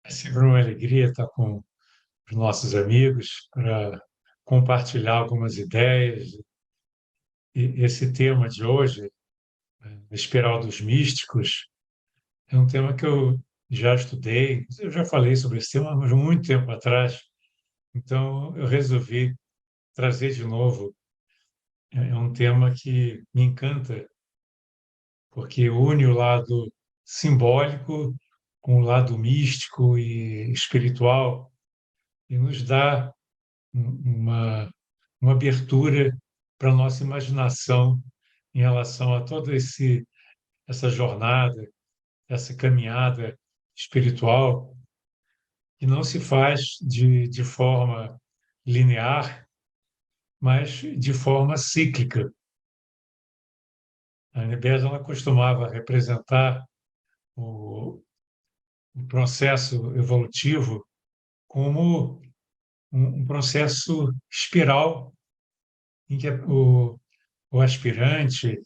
É sempre uma alegria estar com os nossos amigos para compartilhar algumas ideias. E esse tema de hoje, a espiral dos místicos, é um tema que eu já estudei, eu já falei sobre esse tema, mas muito tempo atrás. Então, eu resolvi trazer de novo. É um tema que me encanta, porque une o lado simbólico com o lado místico e espiritual e nos dá uma abertura para a nossa imaginação em relação a toda essa jornada, essa caminhada espiritual, que não se faz de forma linear, mas de forma cíclica. A Annibale ela costumava representar o, o processo evolutivo como um processo espiral em que o aspirante,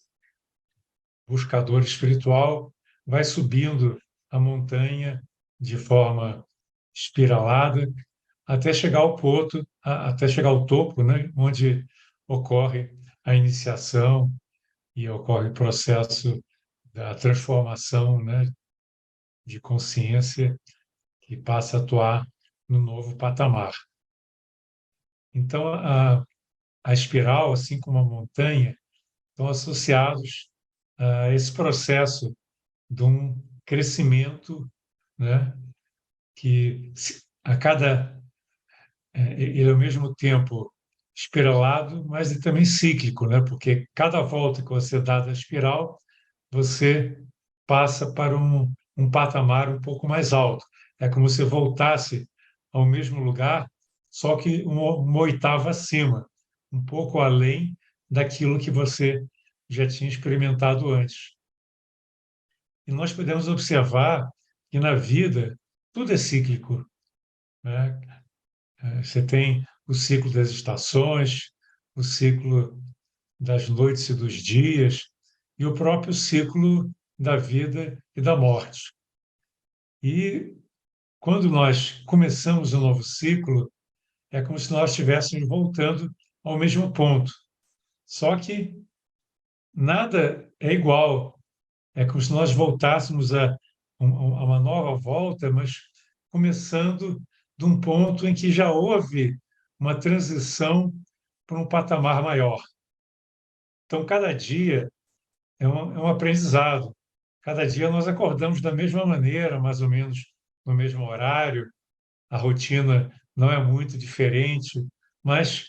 buscador espiritual, vai subindo a montanha de forma espiralada até chegar ao ponto, até chegar ao topo, né, onde ocorre a iniciação e ocorre o processo da transformação, né, de consciência que passa a atuar no novo patamar. Então, a espiral, assim como a montanha, estão associados a esse processo de um crescimento, né, que a cada ele é ao mesmo tempo espiralado, mas ele também cíclico, né, porque cada volta que você dá da espiral, você passa para um patamar um pouco mais alto. É como se voltasse ao mesmo lugar, só que uma oitava acima, um pouco além daquilo que você já tinha experimentado antes. E nós podemos observar que na vida tudo é cíclico, né? Você tem o ciclo das estações, o ciclo das noites e dos dias, e o próprio ciclo da vida e da morte. E quando nós começamos um novo ciclo, é como se nós estivéssemos voltando ao mesmo ponto. Só que nada é igual. É como se nós voltássemos a uma nova volta, mas começando de um ponto em que já houve uma transição para um patamar maior. Então, cada dia é um aprendizado. Cada dia nós acordamos da mesma maneira, mais ou menos no mesmo horário, a rotina não é muito diferente, mas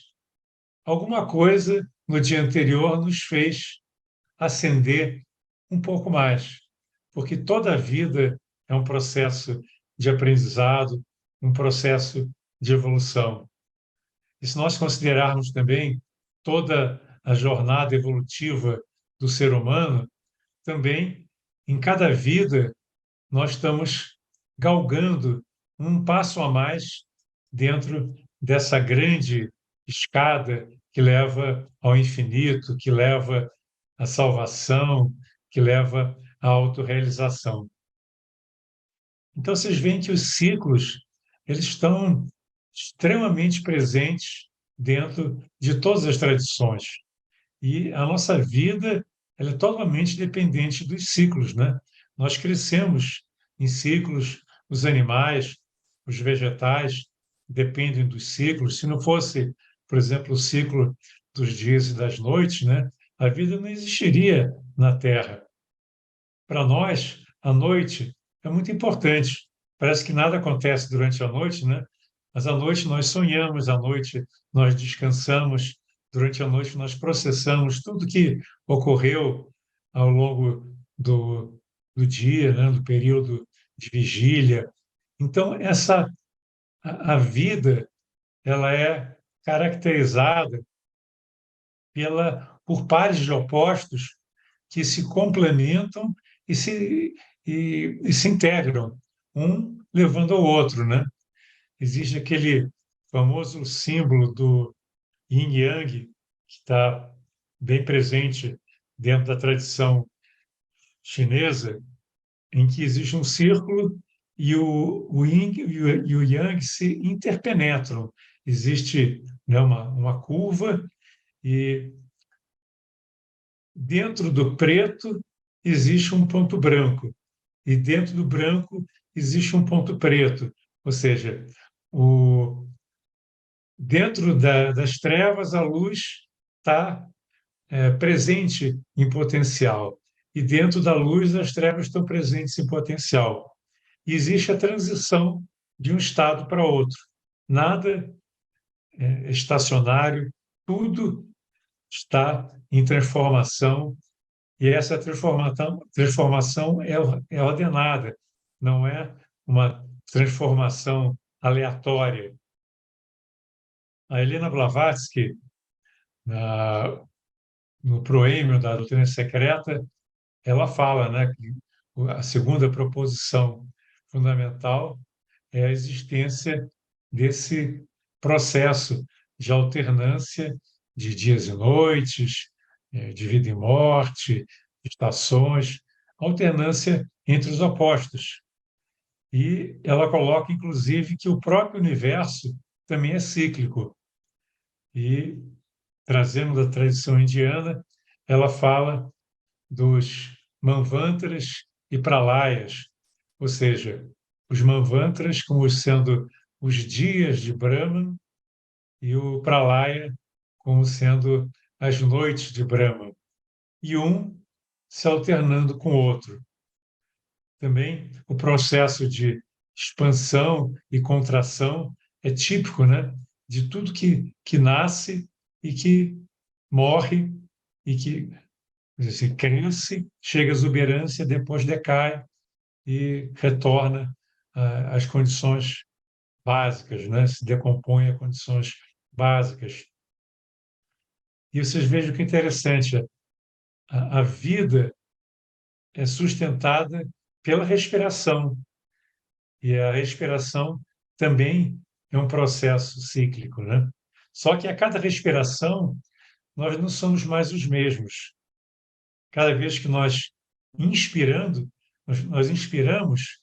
alguma coisa no dia anterior nos fez ascender um pouco mais, porque toda a vida é um processo de aprendizado, um processo de evolução. E se nós considerarmos também toda a jornada evolutiva do ser humano, também em cada vida nós estamos galgando um passo a mais dentro dessa grande escada que leva ao infinito, que leva à salvação, que leva à autorrealização. Então, vocês veem que os ciclos eles estão extremamente presentes dentro de todas as tradições. E a nossa vida ela é totalmente dependente dos ciclos, né? Nós crescemos em ciclos, os animais, os vegetais dependem dos ciclos. Se não fosse, por exemplo, o ciclo dos dias e das noites, né? A vida não existiria na Terra. Para nós, a noite é muito importante. Parece que nada acontece durante a noite, né? Mas à noite nós sonhamos, à noite nós descansamos, durante a noite nós processamos tudo que ocorreu ao longo do dia, né? Do período de vigília. Então, a vida ela é caracterizada por pares de opostos que se complementam e se integram, um levando ao outro, né? Existe aquele famoso símbolo do Yin Yang, que está bem presente dentro da tradição chinesa, em que existe um círculo e o yin e o yang se interpenetram. Existe, né, uma curva e dentro do preto existe um ponto branco e dentro do branco existe um ponto preto. Ou seja, dentro das trevas a luz está presente em potencial e dentro da luz as trevas estão presentes em potencial. E existe a transição de um estado para outro. Nada é estacionário, tudo está em transformação e essa transformação é ordenada, não é uma transformação aleatória. A Helena Blavatsky, no proêmio da doutrina secreta, ela fala, né, que a segunda proposição fundamental é a existência desse processo de alternância de dias e noites, de vida e morte, estações, alternância entre os opostos. E ela coloca, inclusive, que o próprio universo também é cíclico. E, trazendo da tradição indiana, ela fala dos manvantras e pralayas, ou seja, os manvantras como sendo os dias de Brahman e o pralaya como sendo as noites de Brahman, e um se alternando com o outro. Também o processo de expansão e contração é típico, né, de tudo que nasce e que morre e que assim, cresce, chega à exuberância, depois decai e retorna às condições básicas, né? Se decompõe a condições básicas. E vocês vejam que interessante, a vida é sustentada pela respiração, e a respiração também é um processo cíclico, né? Só que a cada respiração nós não somos mais os mesmos. Cada vez que nós inspirando, nós inspiramos,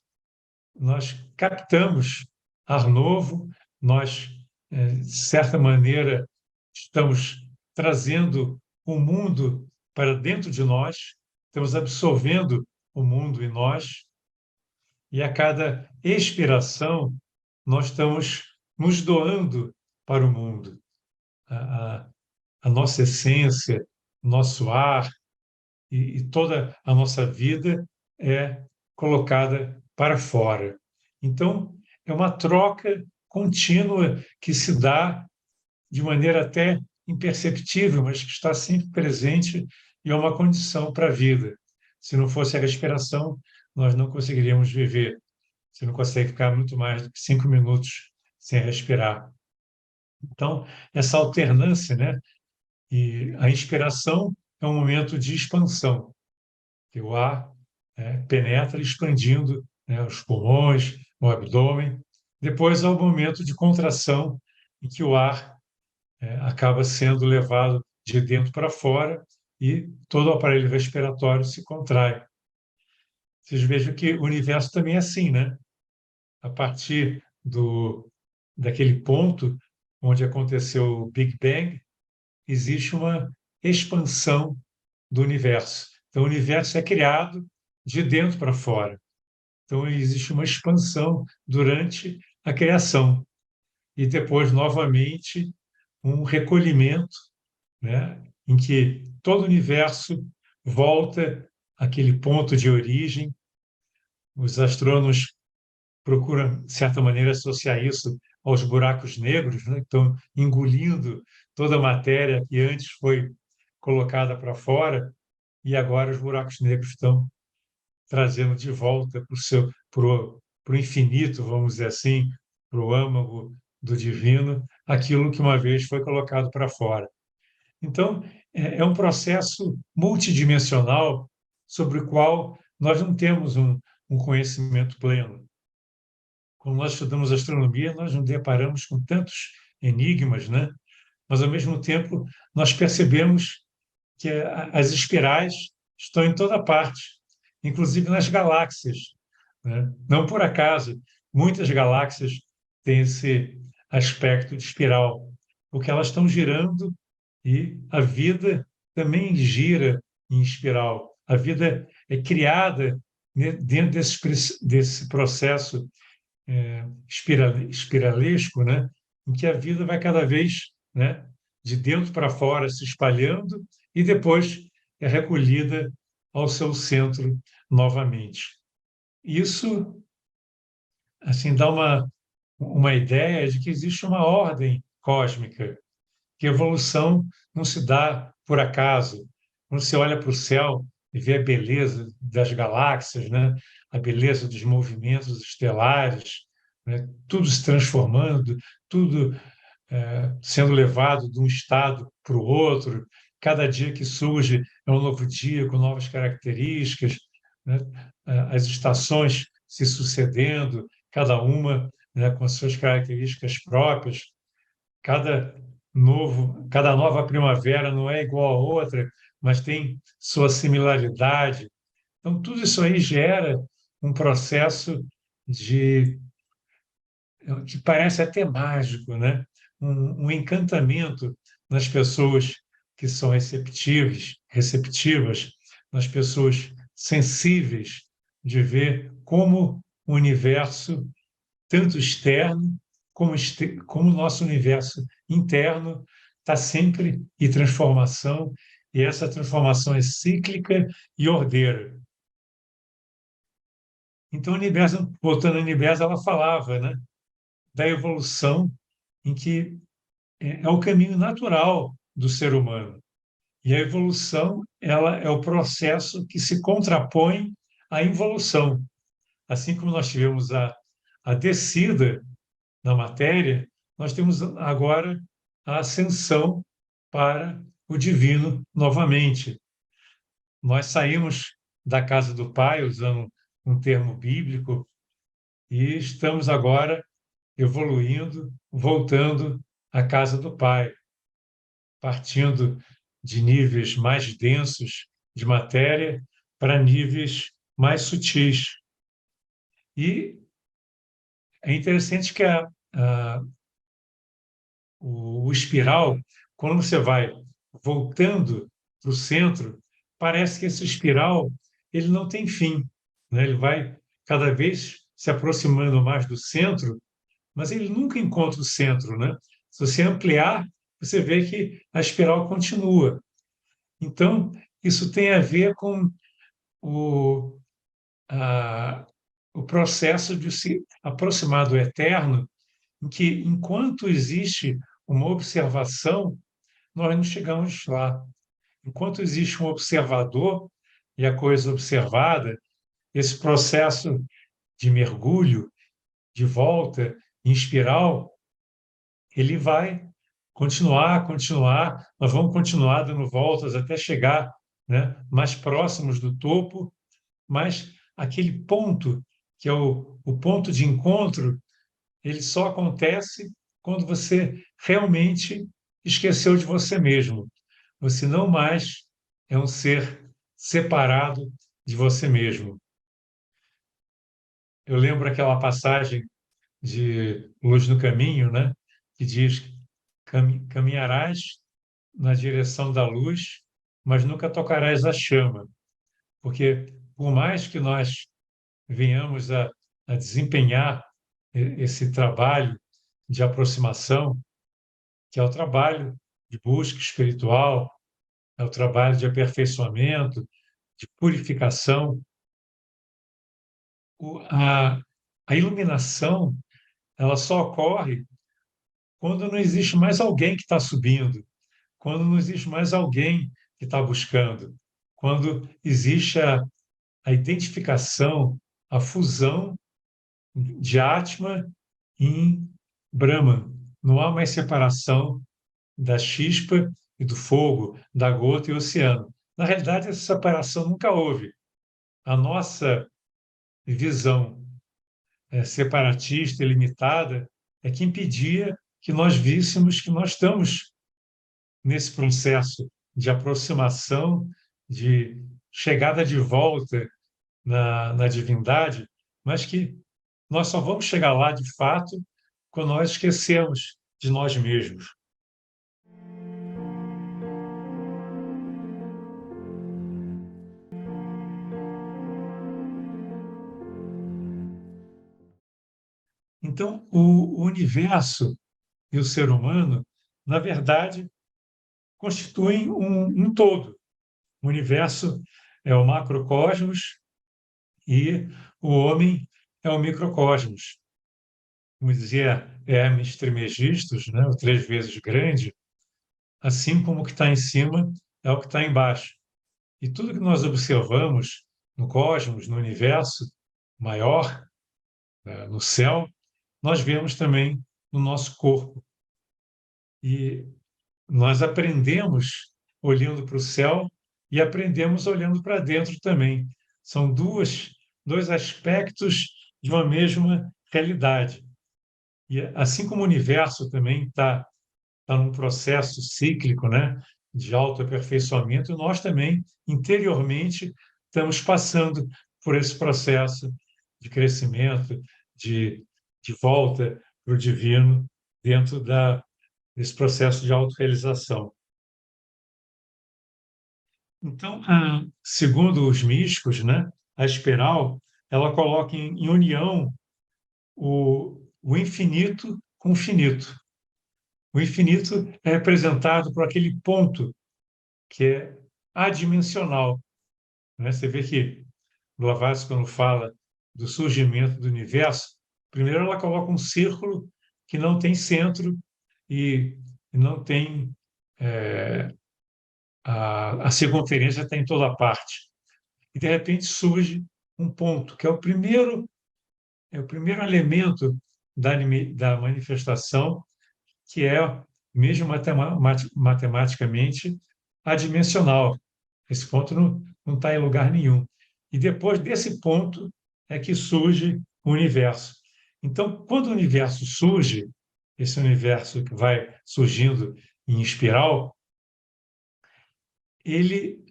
nós captamos ar novo, nós, de certa maneira, estamos trazendo o mundo para dentro de nós, estamos absorvendo o mundo em nós, e a cada expiração nós estamos nos doando para o mundo. A, a nossa essência, nosso ar e toda a nossa vida é colocada para fora. Então, é uma troca contínua que se dá de maneira até imperceptível, mas que está sempre presente e é uma condição para a vida. Se não fosse a respiração, nós não conseguiríamos viver. Você não consegue ficar muito mais do que 5 minutos sem respirar. Então, essa alternância, né? E a inspiração é um momento de expansão, que o ar penetra expandindo, né, os pulmões, o abdômen. Depois há o momento de contração, em que o ar acaba sendo levado de dentro para fora e todo o aparelho respiratório se contrai. Vocês vejam que o universo também é assim, né? A partir daquele ponto onde aconteceu o Big Bang, existe uma expansão do universo. Então, o universo é criado de dentro para fora. Então, existe uma expansão durante a criação. E depois, novamente, um recolhimento, né, em que todo o universo volta àquele ponto de origem. Os astrônomos procuram, de certa maneira, associar isso aos buracos negros, né, que estão engolindo toda a matéria que antes foi colocada para fora, e agora os buracos negros estão trazendo de volta para o infinito, vamos dizer assim, para o âmago do divino, aquilo que uma vez foi colocado para fora. Então, é um processo multidimensional sobre o qual nós não temos um conhecimento pleno. Quando nós estudamos astronomia, nós nos deparamos com tantos enigmas, né? Mas, ao mesmo tempo, nós percebemos que as espirais estão em toda parte, inclusive nas galáxias. né? Não por acaso, muitas galáxias têm esse aspecto de espiral, porque elas estão girando e a vida também gira em espiral. A vida é criada dentro desse processo espiralesco, né? Em que a vida vai cada vez, né, de dentro para fora se espalhando e depois é recolhida ao seu centro novamente. Isso assim dá uma ideia de que existe uma ordem cósmica, que a evolução não se dá por acaso. Quando você olha para o céu e vê a beleza das galáxias, né? A beleza dos movimentos estelares, né? Tudo se transformando, tudo sendo levado de um estado para o outro. Cada dia que surge é um novo dia com novas características, né? As estações se sucedendo, cada uma, né, com as suas características próprias. Cada nova primavera não é igual a outra, mas tem sua similaridade. Então, tudo isso aí gera um processo de que parece até mágico, né? Um encantamento nas pessoas que são receptivas, nas pessoas sensíveis de ver como o universo, tanto externo como o nosso universo interno, está sempre em transformação, e essa transformação é cíclica e ordeira. Então, o universo, voltando ao universo, ela falava, né, da evolução em que é o caminho natural do ser humano. E a evolução, ela é o processo que se contrapõe à involução. Assim como nós tivemos a descida na matéria, nós temos agora a ascensão para o divino novamente. Nós saímos da casa do Pai, usando um termo bíblico, e estamos agora evoluindo, voltando à casa do Pai, partindo de níveis mais densos de matéria para níveis mais sutis. E é interessante que o espiral, quando você vai voltando para o centro, parece que esse espiral ele não tem fim, né? Ele vai cada vez se aproximando mais do centro, mas ele nunca encontra o centro, né? Se você ampliar, você vê que a espiral continua. Então, isso tem a ver com o, a, o processo de se aproximar do eterno, em que, enquanto existe uma observação, nós não chegamos lá. Enquanto existe um observador e a coisa observada, esse processo de mergulho, de volta em espiral, ele vai continuar, nós vamos continuar dando voltas até chegar, né, mais próximos do topo, mas aquele ponto, que é o ponto de encontro, ele só acontece quando você realmente esqueceu de você mesmo. Você não mais é um ser separado de você mesmo. Eu lembro aquela passagem de Luz no Caminho, né, que diz: caminharás na direção da luz, mas nunca tocarás a chama, porque por mais que nós venhamos a desempenhar esse trabalho de aproximação, que é o trabalho de busca espiritual, é o trabalho de aperfeiçoamento, de purificação. A iluminação ela só ocorre quando não existe mais alguém que está subindo, quando não existe mais alguém que está buscando, quando existe a identificação, a fusão de Atma em Brahman. Não há mais separação da chispa e do fogo, da gota e do oceano. Na realidade, essa separação nunca houve. A nossa visão separatista e limitada é que impedia que nós víssemos que nós estamos nesse processo de aproximação, de chegada de volta na divindade, mas que nós só vamos chegar lá, de fato, quando nós esquecemos de nós mesmos. Então, o universo e o ser humano, na verdade, constituem um todo. O universo é o macrocosmos e o homem é o microcosmos. Como dizia Hermes Trismegistus, né, o três vezes grande, assim como o que está em cima é o que está embaixo. E tudo que nós observamos no cosmos, no universo maior, no céu, nós vemos também no nosso corpo. E nós aprendemos olhando para o céu e aprendemos olhando para dentro também. São dois aspectos de uma mesma realidade. E assim como o universo também está num processo cíclico, né, de autoaperfeiçoamento, nós também, interiormente, estamos passando por esse processo de crescimento, de, de volta para o divino, dentro desse processo de autorrealização. Então, segundo os místicos, né, a espiral ela coloca em união o infinito com o finito. O infinito é representado por aquele ponto que é adimensional, né? Você vê que Blavatsky, quando fala do surgimento do universo, primeiro ela coloca um círculo que não tem centro e não tem a circunferência está em toda parte. E de repente surge um ponto que é o primeiro elemento da manifestação, que é mesmo matematicamente adimensional. Esse ponto não está em lugar nenhum. E depois desse ponto é que surge o universo. Então, quando o universo surge, esse universo que vai surgindo em espiral, ele,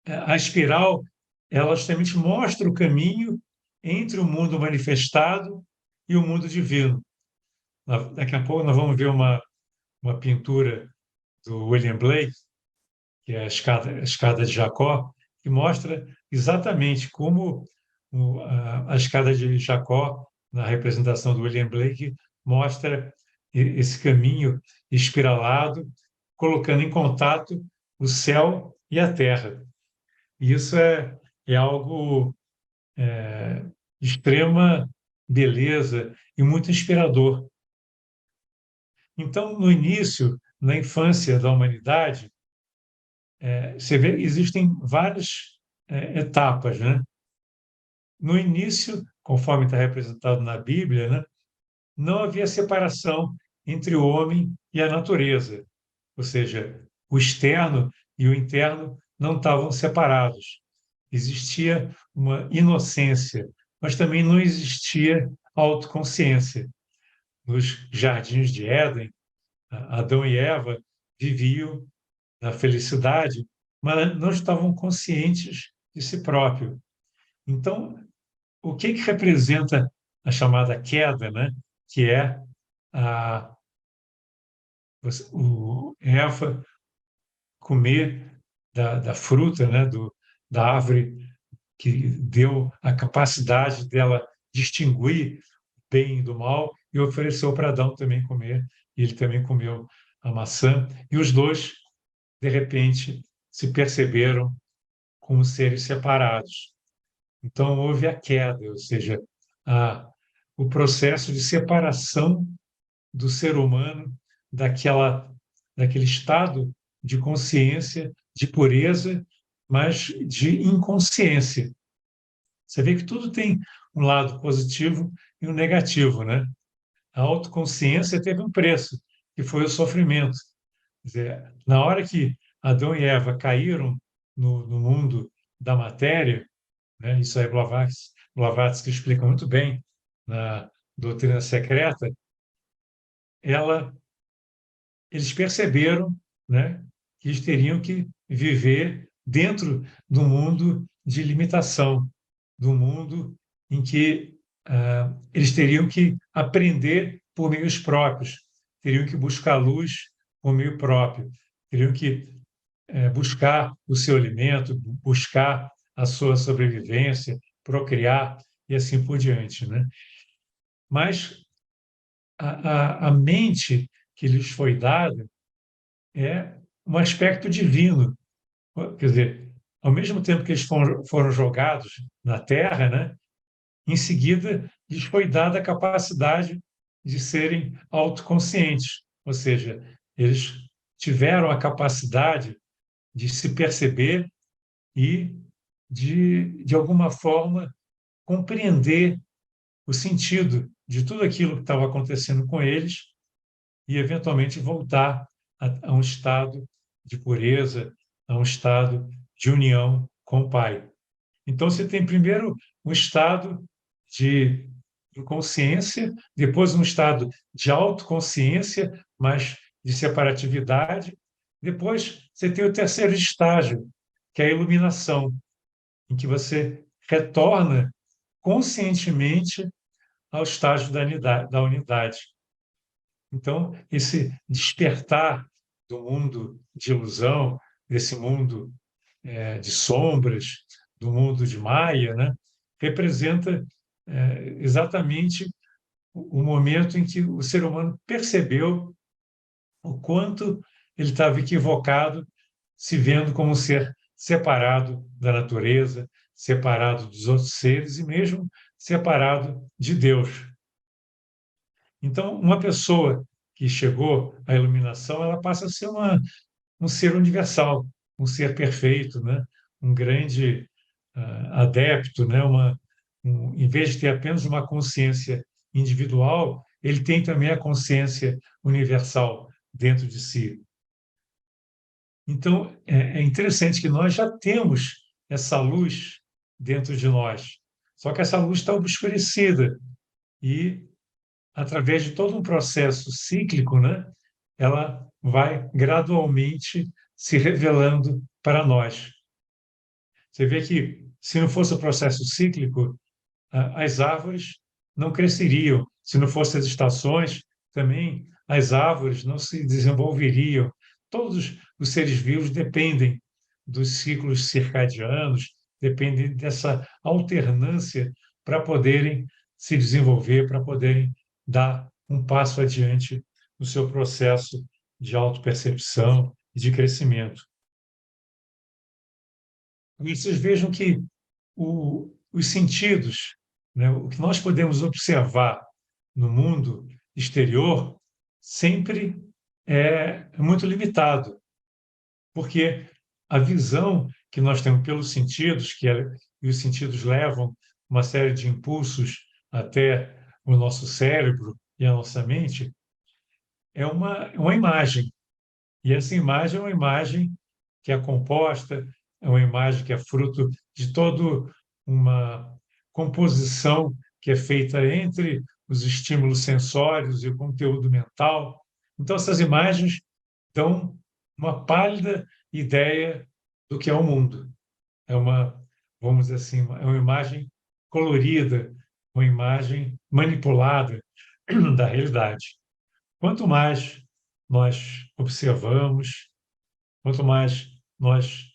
a espiral, ela justamente mostra o caminho entre o mundo manifestado e o mundo divino. Daqui a pouco nós vamos ver uma pintura do William Blake, que é a escada de Jacó, que mostra exatamente como a escada de Jacó, na representação do William Blake, mostra esse caminho espiralado, colocando em contato o céu e a terra. E isso é algo de extrema beleza e muito inspirador. Então, no início, na infância da humanidade, você vê, existem várias etapas, né? No início, conforme está representado na Bíblia, né, não havia separação entre o homem e a natureza, ou seja, o externo e o interno não estavam separados. Existia uma inocência, mas também não existia autoconsciência. Nos jardins de Éden, Adão e Eva viviam na felicidade, mas não estavam conscientes de si próprio. Então, o que representa a chamada queda, né? Que é a, Eva comer da fruta, né? Da árvore que deu a capacidade dela distinguir o bem do mal e ofereceu para Adão também comer. E ele também comeu a maçã. E os dois, de repente, se perceberam como seres separados. Então, houve a queda, ou seja, o processo de separação do ser humano daquele estado de consciência, de pureza, mas de inconsciência. Você vê que tudo tem um lado positivo e um negativo, né? A autoconsciência teve um preço, que foi o sofrimento. Quer dizer, na hora que Adão e Eva caíram no mundo da matéria, né? Isso aí Blavatsky explica muito bem na Doutrina Secreta. Ela, eles perceberam, né, que eles teriam que viver dentro do mundo de limitação, do mundo em que eles teriam que aprender por meios próprios, teriam que buscar luz por meio próprio, teriam que buscar o seu alimento, buscar a sua sobrevivência, procriar e assim por diante, né? Mas a mente que lhes foi dada é um aspecto divino. Quer dizer, ao mesmo tempo que eles foram jogados na Terra, né, em seguida lhes foi dada a capacidade de serem autoconscientes, ou seja, eles tiveram a capacidade de se perceber e de alguma forma, compreender o sentido de tudo aquilo que estava acontecendo com eles e, eventualmente, voltar a um estado de pureza, a um estado de união com o Pai. Então, você tem primeiro um estado de inconsciência, depois um estado de autoconsciência, mas de separatividade. Depois, você tem o terceiro estágio, que é a iluminação, em que você retorna conscientemente ao estágio da unidade. Então, esse despertar do mundo de ilusão, desse mundo de sombras, do mundo de Maia, né, representa exatamente o momento em que o ser humano percebeu o quanto ele estava equivocado, se vendo como um ser separado da natureza, separado dos outros seres e mesmo separado de Deus. Então, uma pessoa que chegou à iluminação, ela passa a ser um ser universal, um ser perfeito, né? Um grande adepto, né? Em vez de ter apenas uma consciência individual, ele tem também a consciência universal dentro de si. Então, é interessante que nós já temos essa luz dentro de nós, só que essa luz está obscurecida e, através de todo um processo cíclico, né, ela vai gradualmente se revelando para nós. Você vê que, se não fosse o processo cíclico, as árvores não cresceriam. Se não fossem as estações, também as árvores não se desenvolveriam. Todos os seres vivos dependem dos ciclos circadianos, dependem dessa alternância para poderem se desenvolver, para poderem dar um passo adiante no seu processo de autopercepção e de crescimento. E vocês vejam que os sentidos, né, o que nós podemos observar no mundo exterior, sempre é muito limitado, porque a visão que nós temos pelos sentidos, e os sentidos levam uma série de impulsos até o nosso cérebro e a nossa mente, é uma imagem. E essa imagem é uma imagem que é composta, é uma imagem que é fruto de toda uma composição que é feita entre os estímulos sensórios e o conteúdo mental. Então, essas imagens dão uma pálida ideia do que é o mundo. É vamos dizer assim, é uma imagem colorida, uma imagem manipulada da realidade. Quanto mais nós observamos, quanto mais nós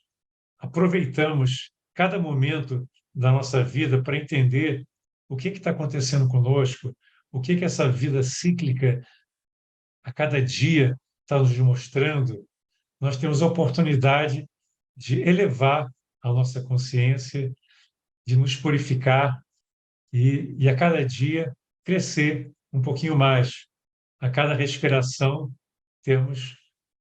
aproveitamos cada momento da nossa vida para entender o que está acontecendo conosco, o que essa vida cíclica a cada dia está nos mostrando, nós temos a oportunidade de elevar a nossa consciência, de nos purificar e a cada dia crescer um pouquinho mais. A cada respiração temos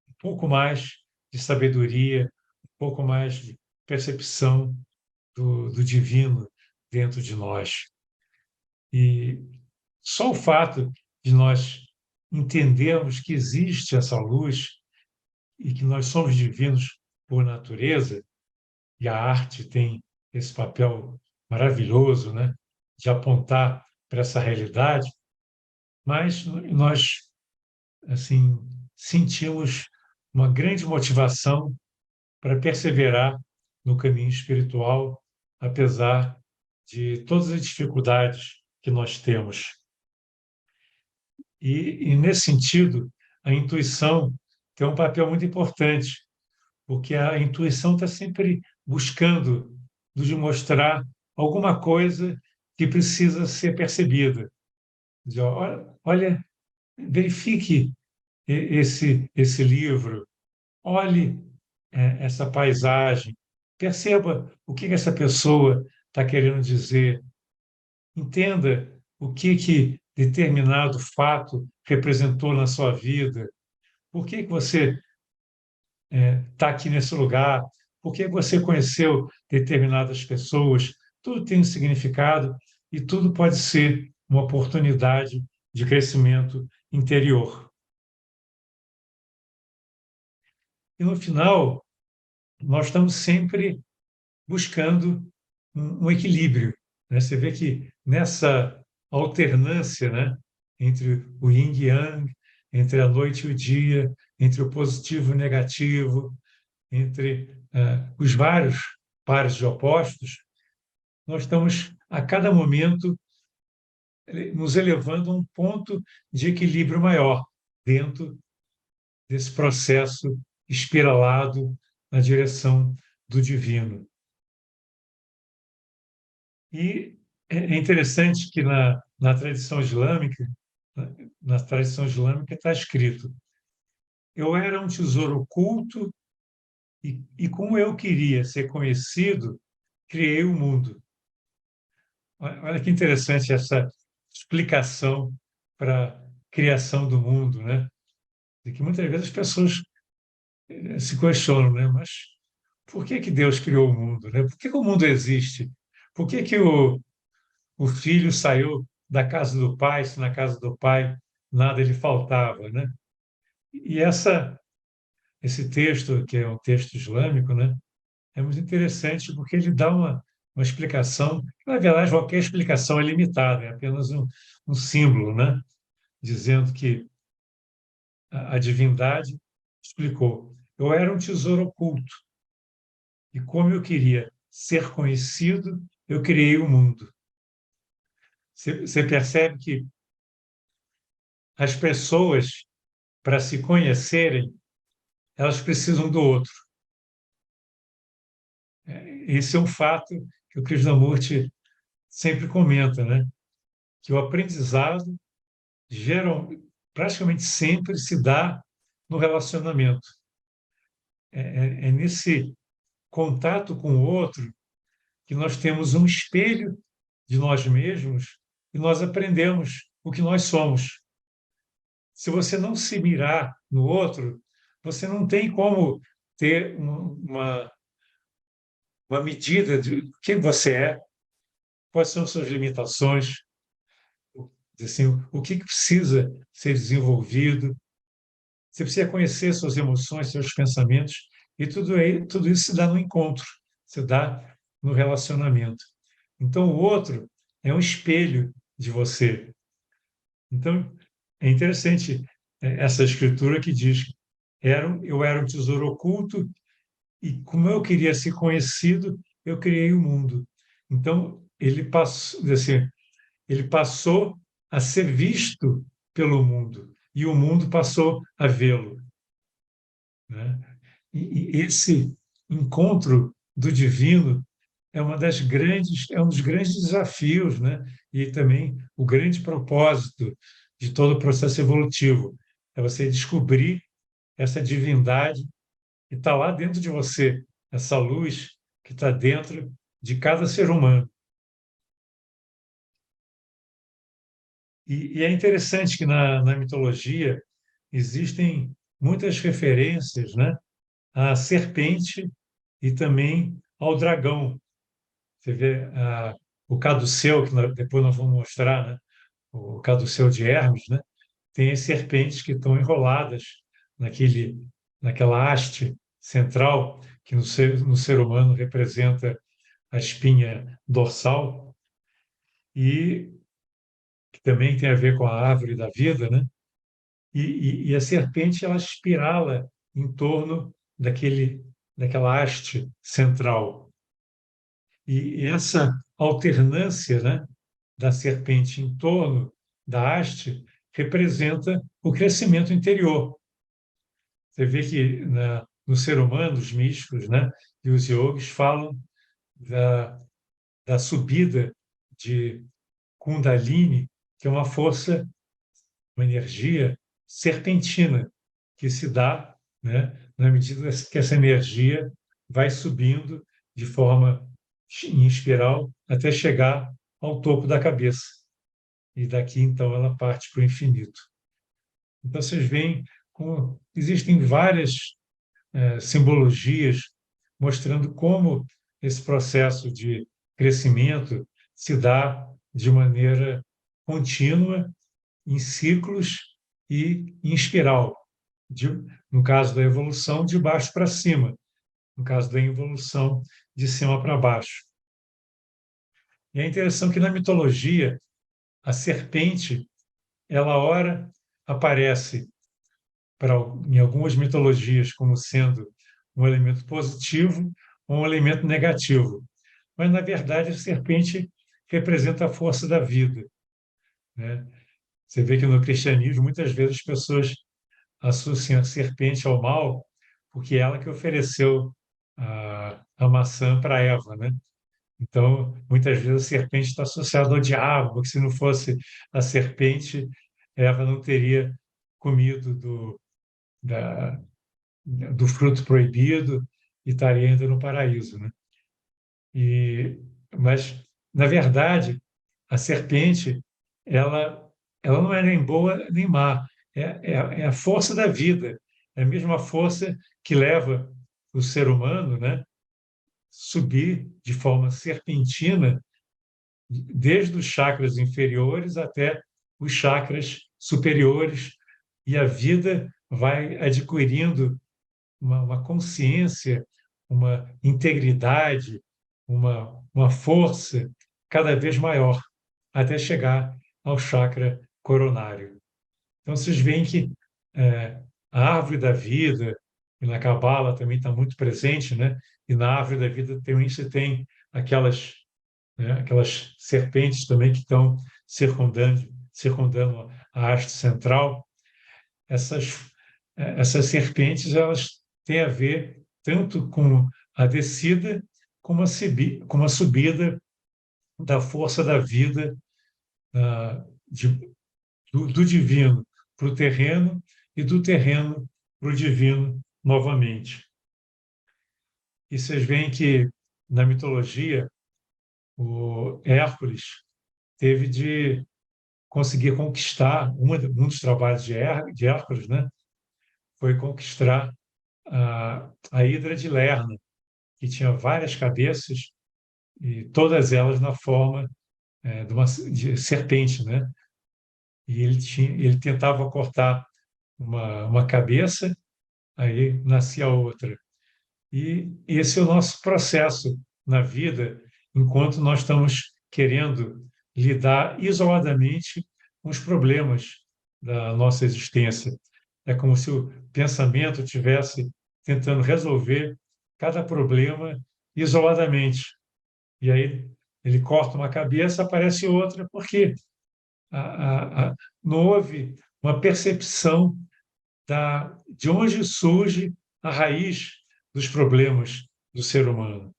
um pouco mais de sabedoria, um pouco mais de percepção do divino dentro de nós. E só o fato de nós entendermos que existe essa luz e que nós somos divinos por natureza, e a arte tem esse papel maravilhoso, né, de apontar para essa realidade, mas nós assim sentimos uma grande motivação para perseverar no caminho espiritual, apesar de todas as dificuldades que nós temos. Nesse sentido, a intuição tem um papel muito importante, porque a intuição está sempre buscando nos mostrar alguma coisa que precisa ser percebida. Diz, olha, verifique esse livro, olhe essa paisagem, perceba o que essa pessoa está querendo dizer, entenda o que determinado fato representou na sua vida, por que você está aqui nesse lugar, por que você conheceu determinadas pessoas. Tudo tem um significado e tudo pode ser uma oportunidade de crescimento interior. E no final, nós estamos sempre buscando um equilíbrio, né? Você vê que nessa alternância, né, entre o yin e yang, entre a noite e o dia, entre o positivo e o negativo, entre os vários pares de opostos, nós estamos, a cada momento, nos elevando a um ponto de equilíbrio maior dentro desse processo espiralado na direção do divino. E é interessante que na tradição islâmica, na tradição islâmica está escrito: eu era um tesouro oculto e como eu queria ser conhecido, criei o mundo. Olha que interessante essa explicação para a criação do mundo, né? E que muitas vezes as pessoas se questionam, né? Mas por que Deus criou o mundo, né? Por que o mundo existe? Por que o filho saiu da casa do pai, se na casa do pai nada lhe faltava, né? E esse texto, que é um texto islâmico, né? É muito interessante porque ele dá uma explicação, que, na verdade, qualquer explicação é limitada, é apenas um símbolo, né? Dizendo que a divindade explicou: eu era um tesouro oculto, e como eu queria ser conhecido, eu criei o mundo. Você percebe que as pessoas, para se conhecerem, elas precisam do outro. Esse é um fato que o Krishnamurti sempre comenta, né? Que o aprendizado geral, praticamente sempre se dá no relacionamento. É nesse contato com o outro que nós temos um espelho de nós mesmos e nós aprendemos o que nós somos. Se você não se mirar no outro, você não tem como ter uma medida de quem você é, quais são as suas limitações, assim, o que precisa ser desenvolvido. Você precisa conhecer suas emoções, seus pensamentos, e tudo isso se dá no encontro, se dá no relacionamento. Então, o outro é um espelho de você. Então, é interessante essa escritura que diz: eu era um tesouro oculto e, como eu queria ser conhecido, eu criei o mundo. Então, ele passou a ser visto pelo mundo e o mundo passou a vê-lo, né? E esse encontro do divino é um dos grandes desafios, né? E também o grande propósito de todo o processo evolutivo é você descobrir essa divindade que está lá dentro de você, essa luz que está dentro de cada ser humano. E é interessante que na mitologia existem muitas referências, né, à serpente e também ao dragão. Você vê o caduceu, que depois nós vamos mostrar, né, o caduceu de Hermes, né, tem as serpentes que estão enroladas naquela haste central, que no ser humano representa a espinha dorsal, e que também tem a ver com a árvore da vida, né? E a serpente ela espirala em torno daquela haste central. E essa alternância, né, da serpente em torno da haste representa o crescimento interior. Você vê que no ser humano, os místicos, né, e os yogis falam da, da subida de Kundalini, que é uma força, uma energia serpentina que se dá, né, na medida que essa energia vai subindo de forma em espiral até chegar ao topo da cabeça. E daqui, então, ela parte para o infinito. Então, vocês veem como existem várias simbologias mostrando como esse processo de crescimento se dá de maneira contínua, em ciclos e em espiral. De, no caso da evolução, de baixo para cima. No caso da evolução, de cima para baixo. E é interessante que na mitologia, a serpente, ela ora aparece em algumas mitologias como sendo um elemento positivo ou um elemento negativo. Mas, na verdade, a serpente representa a força da vida, né? Você vê que no cristianismo, muitas vezes, as pessoas associam a serpente ao mal, porque é ela que ofereceu a maçã para Eva, né? Então, muitas vezes a serpente está associada ao diabo, porque se não fosse a serpente, Eva não teria comido da, do fruto proibido e estaria ainda no paraíso, né? Mas, na verdade, a serpente, ela, ela não é nem boa nem má, é a força da vida, é a mesma força que leva o ser humano, né, subir de forma serpentina desde os chakras inferiores até os chakras superiores, e a vida vai adquirindo uma consciência, uma integridade, uma força cada vez maior, até chegar ao chakra coronário. Então, vocês veem que a árvore da vida, e na Cabala também está muito presente, né? E na árvore da vida também você tem aquelas, né, aquelas serpentes também que estão circundando a haste central. Essas serpentes, elas têm a ver tanto com a descida como a subida da força da vida, ah, do divino para o terreno e do terreno para o divino novamente. E vocês veem que, na mitologia, o Hércules teve de conseguir conquistar, um dos trabalhos de Hércules, né, foi conquistar a Hidra de Lerna, que tinha várias cabeças e todas elas na forma de serpente, né? E ele tentava cortar uma cabeça, aí nascia outra. E esse é o nosso processo na vida, enquanto nós estamos querendo lidar isoladamente com os problemas da nossa existência. É como se o pensamento tivesse tentando resolver cada problema isoladamente. E aí ele corta uma cabeça, aparece outra, porque não houve uma percepção de onde surge a raiz dos problemas do ser humano.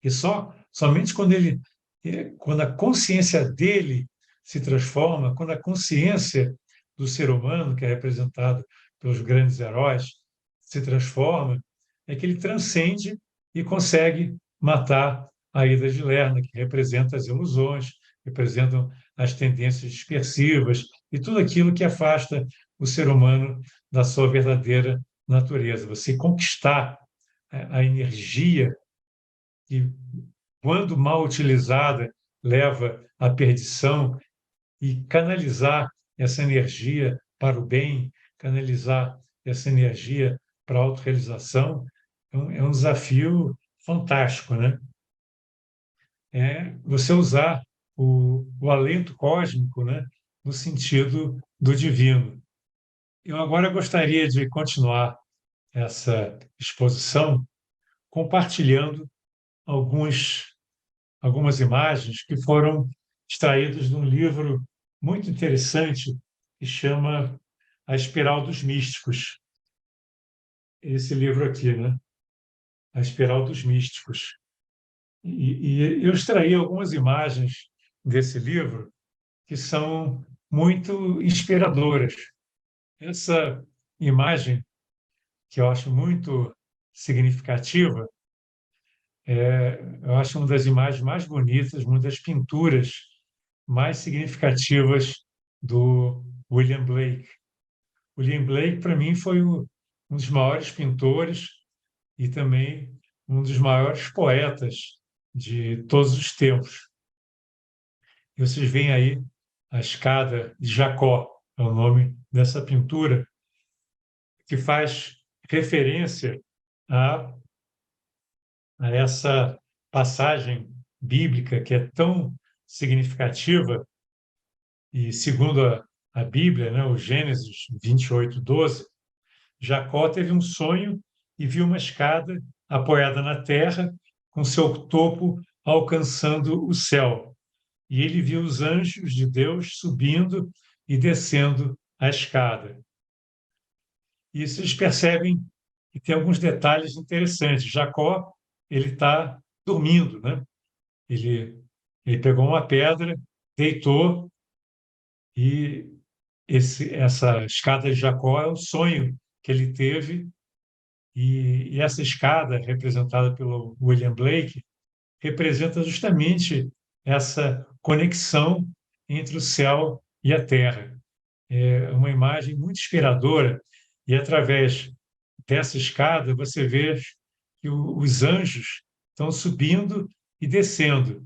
E somente quando a consciência dele se transforma, quando a consciência do ser humano, que é representada pelos grandes heróis, se transforma, é que ele transcende e consegue matar a Ida de Lerna, que representa as ilusões, representam as tendências dispersivas e tudo aquilo que afasta o ser humano da sua verdadeira natureza. Você conquistar a energia que, quando mal utilizada, leva à perdição, e canalizar essa energia para o bem, canalizar essa energia para a autorrealização, é um desafio fantástico, né? É você usar o alento cósmico, né, no sentido do divino. Eu agora gostaria de continuar essa exposição compartilhando alguns, algumas imagens que foram extraídas de um livro muito interessante que chama A Espiral dos Místicos. Esse livro aqui, né? A Espiral dos Místicos. E eu extraí algumas imagens desse livro que são muito inspiradoras. Essa imagem, que eu acho muito significativa, eu acho uma das imagens mais bonitas, uma das pinturas mais significativas do William Blake. William Blake, para mim, foi um dos maiores pintores e também um dos maiores poetas de todos os tempos. E vocês veem aí a escada de Jacó, é o nome dessa pintura, que faz referência a, a essa passagem bíblica que é tão significativa, e segundo a Bíblia, né, o Gênesis 28:12, Jacó teve um sonho e viu uma escada apoiada na terra, com seu topo alcançando o céu. E ele viu os anjos de Deus subindo e descendo a escada. E vocês percebem que tem alguns detalhes interessantes. Jacó, ele está dormindo, né? Ele pegou uma pedra, deitou, e essa escada de Jacó é o sonho que ele teve. E essa escada, representada pelo William Blake, representa justamente essa conexão entre o céu e a terra. É uma imagem muito inspiradora, e através dessa escada você vê que os anjos estão subindo e descendo.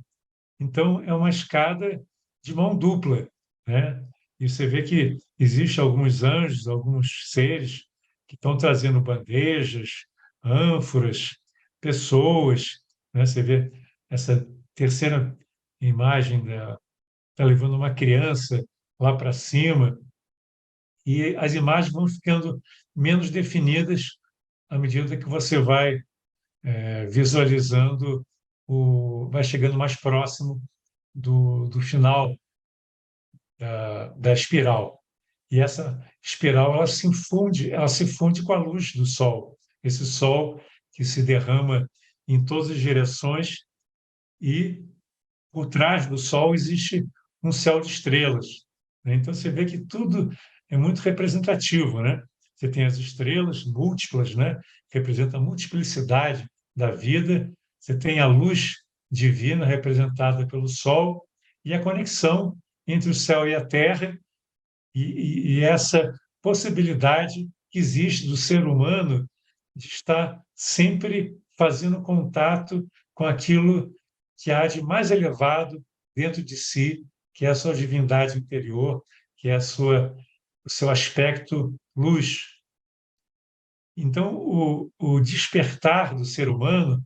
Então, é uma escada de mão dupla, né? E você vê que existem alguns anjos, alguns seres que estão trazendo bandejas, ânforas, pessoas, né? Você vê essa terceira imagem está levando uma criança lá para cima, e as imagens vão ficando menos definidas à medida que você vai visualizando, vai chegando mais próximo do final da espiral. E essa espiral ela se funde com a luz do Sol. Esse Sol que se derrama em todas as direções, e por trás do Sol existe um céu de estrelas, né? Então você vê que tudo é muito representativo, né? Você tem as estrelas múltiplas, né? Que representam a multiplicidade da vida. Você tem a luz divina representada pelo Sol e a conexão entre o céu e a terra, e essa possibilidade que existe do ser humano de estar sempre fazendo contato com aquilo que há de mais elevado dentro de si, que é a sua divindade interior, que é o seu aspecto luz. Então, o despertar do ser humano,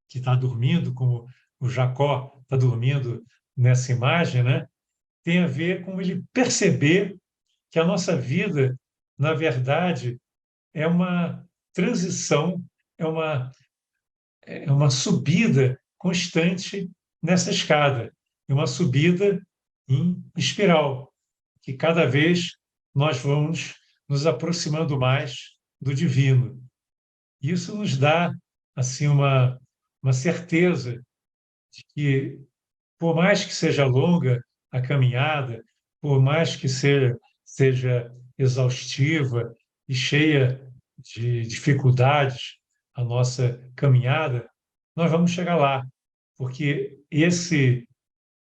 que está dormindo, como o Jacó está dormindo nessa imagem, né, tem a ver com ele perceber que a nossa vida, na verdade, é uma transição, é uma subida constante nessa escada, é uma subida em espiral, que cada vez nós vamos nos aproximando mais do divino. Isso nos dá assim uma certeza de que, por mais que seja longa a caminhada, por mais que seja exaustiva e cheia de dificuldades a nossa caminhada, nós vamos chegar lá, porque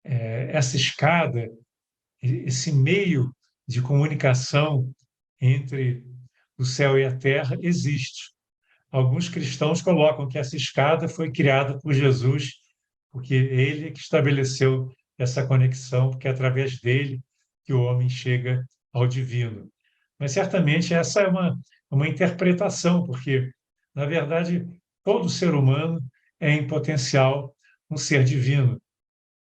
essa escada, esse meio de comunicação entre o céu e a terra existe. Alguns cristãos colocam que essa escada foi criada por Jesus, porque ele é que estabeleceu essa conexão, porque é através dele que o homem chega ao divino. Mas certamente essa é uma interpretação, porque, na verdade, todo ser humano é, em potencial, um ser divino.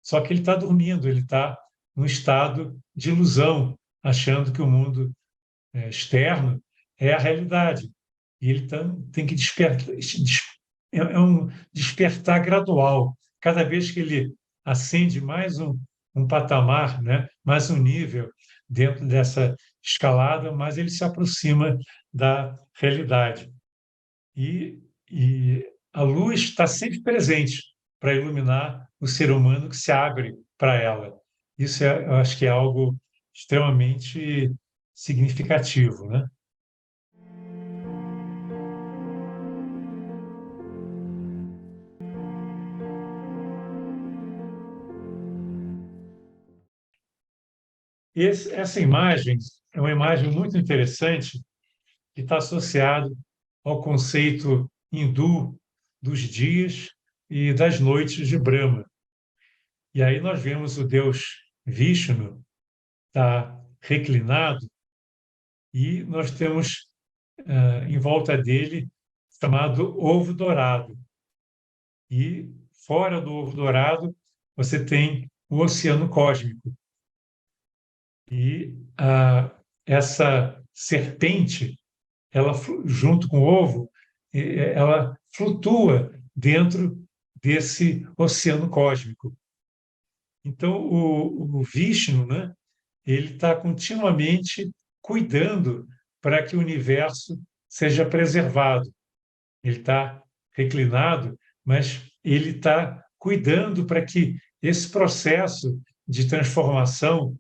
Só que ele está dormindo, ele está num estado de ilusão, achando que o mundo externo é a realidade. E ele tem que é um despertar gradual. Cada vez que ele acende mais um patamar, né, mais um nível dentro dessa escalada, mais ele se aproxima da realidade. E a luz está sempre presente para iluminar o ser humano que se abre para ela. Isso eu acho que é algo extremamente significativo, né? Essa imagem é uma imagem muito interessante que está associada ao conceito hindu dos dias e das noites de Brahma. E aí nós vemos o deus Vishnu está reclinado e nós temos em volta dele chamado ovo dourado. E fora do ovo dourado você tem o oceano cósmico. E essa serpente, ela junto com o ovo, ela flutua dentro desse oceano cósmico. Então o Vishnu, né, ele está continuamente cuidando para que o universo seja preservado. Ele está reclinado, mas ele está cuidando para que esse processo de transformação,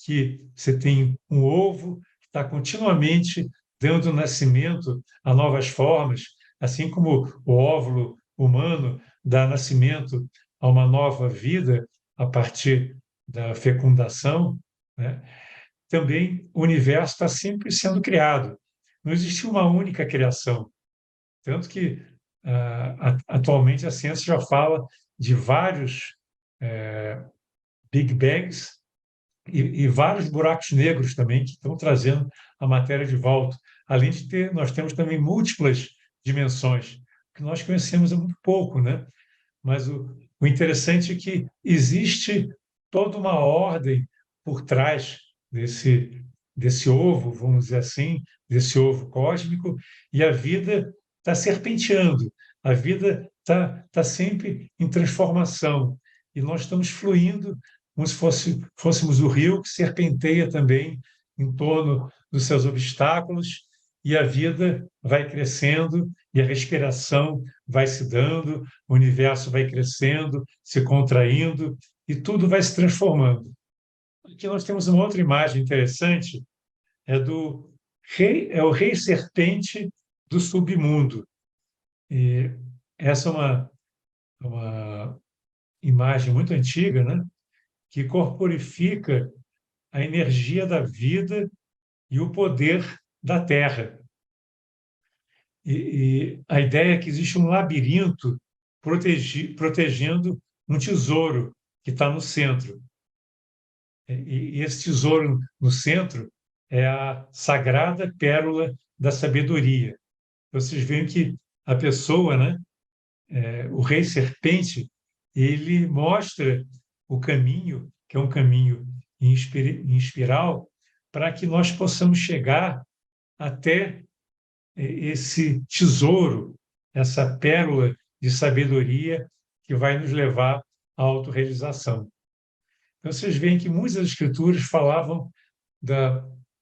que você tem um ovo que está continuamente dando nascimento a novas formas, assim como o óvulo humano dá nascimento a uma nova vida a partir da fecundação, né? Também o universo está sempre sendo criado. Não existe uma única criação. Tanto que, atualmente, a ciência já fala de vários Big Bangs e vários buracos negros também que estão trazendo a matéria de volta. Além de ter, nós temos também múltiplas dimensões, que nós conhecemos muito pouco, né? Mas o interessante é que existe toda uma ordem por trás desse ovo, vamos dizer assim, desse ovo cósmico, e a vida está serpenteando, a vida está sempre em transformação, e nós estamos fluindo como se fôssemos o rio que serpenteia também em torno dos seus obstáculos, e a vida vai crescendo, e a respiração vai se dando, o universo vai crescendo, se contraindo, e tudo vai se transformando. Aqui nós temos uma outra imagem interessante, é o rei serpente do submundo. E essa é uma imagem muito antiga, né, que corporifica a energia da vida e o poder da Terra. E a ideia é que existe um labirinto protegendo um tesouro que está no centro. E esse tesouro no centro é a sagrada pérola da sabedoria. Vocês veem que a pessoa, né, o rei serpente, ele mostra o caminho, que é um caminho em espiral, para que nós possamos chegar até esse tesouro, essa pérola de sabedoria que vai nos levar à autorrealização. Então, vocês veem que muitas escrituras falavam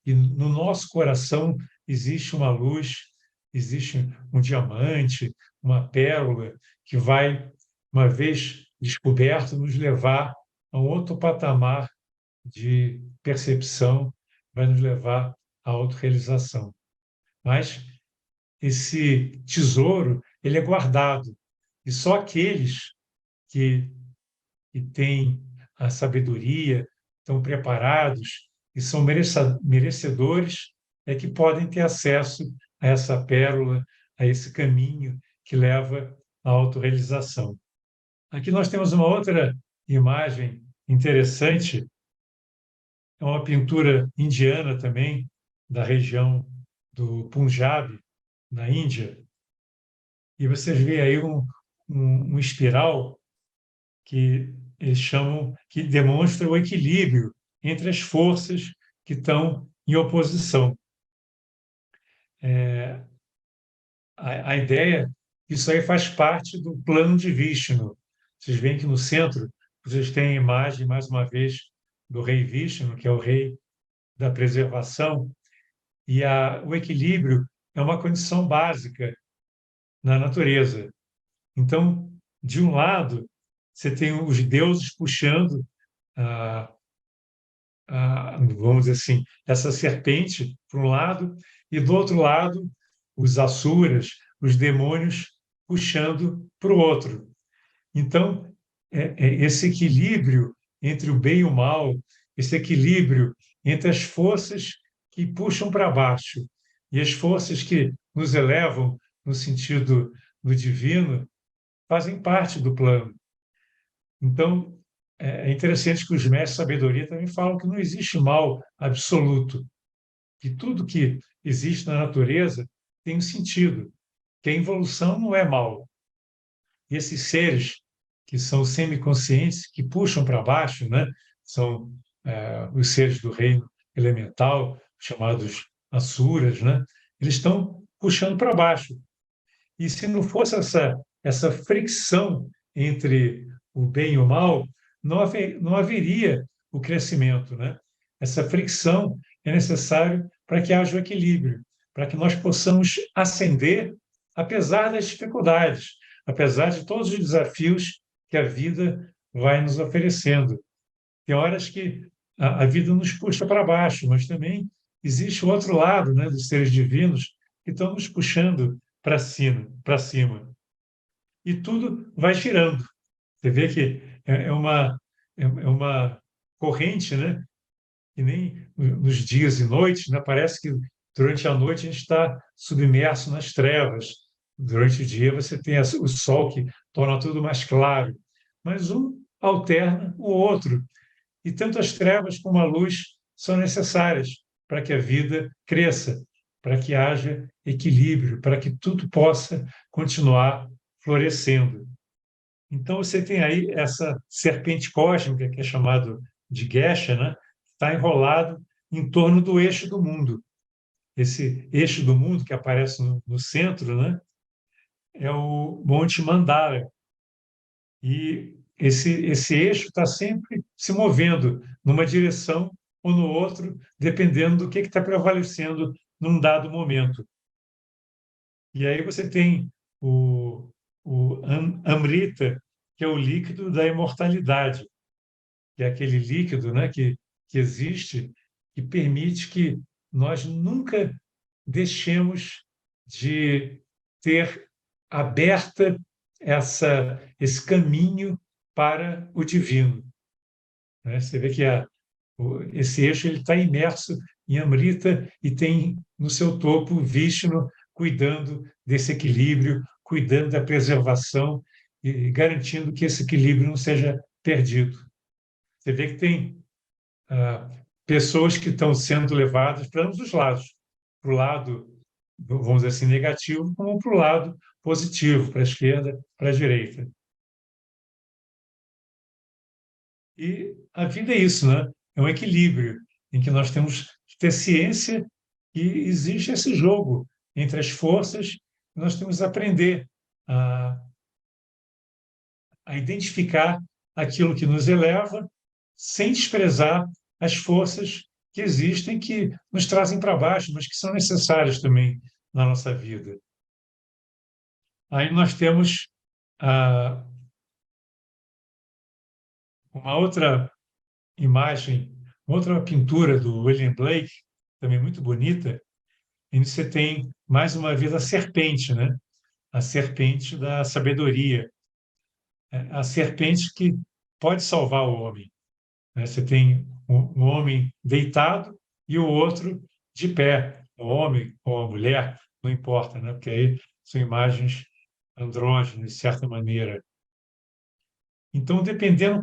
que no nosso coração existe uma luz, existe um diamante, uma pérola que vai, uma vez descoberto, nos levar a um outro patamar de percepção, vai nos levar à autorrealização. Mas esse tesouro, ele é guardado, e só aqueles que têm a sabedoria, estão preparados e são merecedores é que podem ter acesso a essa pérola, a esse caminho que leva à autorrealização. Aqui nós temos uma outra imagem interessante, é uma pintura indiana também, da região do Punjab, na Índia, e vocês veem aí um espiral que eles chamam, que demonstra o equilíbrio entre as forças que estão em oposição. A ideia Isso aí faz parte do plano de Vishnu. Vocês veem que no centro vocês têm a imagem, mais uma vez, do rei Vishnu, que é o rei da preservação, e o equilíbrio é uma condição básica na natureza. Então, de um lado, você tem os deuses puxando, vamos dizer assim, essa serpente para um lado, e do outro lado, os asuras, os demônios puxando para o outro. Então, esse equilíbrio entre o bem e o mal, esse equilíbrio entre as forças que puxam para baixo e as forças que nos elevam no sentido do divino, fazem parte do plano. Então, é interessante que os mestres de sabedoria também falam que não existe mal absoluto, que tudo que existe na natureza tem um sentido, que a evolução não é mal. E esses seres que são semiconscientes, que puxam para baixo, né? São os seres do reino elemental, chamados asuras, né? Eles estão puxando para baixo. E se não fosse essa fricção entre o bem e o mal, não haveria o crescimento, né? Essa fricção é necessária para que haja o equilíbrio, para que nós possamos ascender apesar das dificuldades, apesar de todos os desafios que a vida vai nos oferecendo. Tem horas que a vida nos puxa para baixo, mas também existe o outro lado, né, dos seres divinos que estão nos puxando para cima, para cima. E tudo vai girando. Você vê que é uma corrente, né? E nem nos dias e noites, né? Parece que durante a noite a gente está submerso nas trevas. Durante o dia você tem o sol que torna tudo mais claro. Mas um alterna o outro. E tanto as trevas como a luz são necessárias para que a vida cresça, para que haja equilíbrio, para que tudo possa continuar florescendo. Então, você tem aí essa serpente cósmica, que é chamado de Gesha, né? Está enrolado em torno do eixo do mundo. Esse eixo do mundo que aparece no centro, né? É o Monte Mandara. E esse eixo está sempre se movendo numa direção ou no outro, dependendo do que está prevalecendo num dado momento. E aí você tem o Amrita, que é o líquido da imortalidade, que é aquele líquido, né, que existe, que permite que nós nunca deixemos de ter aberta esse caminho para o divino, né? Você vê que esse eixo ele está imerso em Amrita e tem no seu topo Vishnu cuidando desse equilíbrio, cuidando da preservação e garantindo que esse equilíbrio não seja perdido. Você vê que tem pessoas que estão sendo levadas para ambos os lados, para o lado, vamos dizer assim, negativo, como para o lado positivo, para a esquerda, para a direita. E a vida é isso, né? É um equilíbrio em que nós temos que ter ciência que existe esse jogo entre as forças e nós temos que aprender a, a identificar aquilo que nos eleva sem desprezar as forças que existem, que nos trazem para baixo, mas que são necessárias também na nossa vida. Aí nós temos uma outra imagem, outra pintura do William Blake, também muito bonita, em que você tem, mais uma vez, a serpente, né? A serpente da sabedoria, a serpente que pode salvar o homem, né? Você tem um homem deitado e o outro de pé, o homem ou a mulher, não importa, né? Porque aí são imagens andrógenas, de certa maneira. Então, dependendo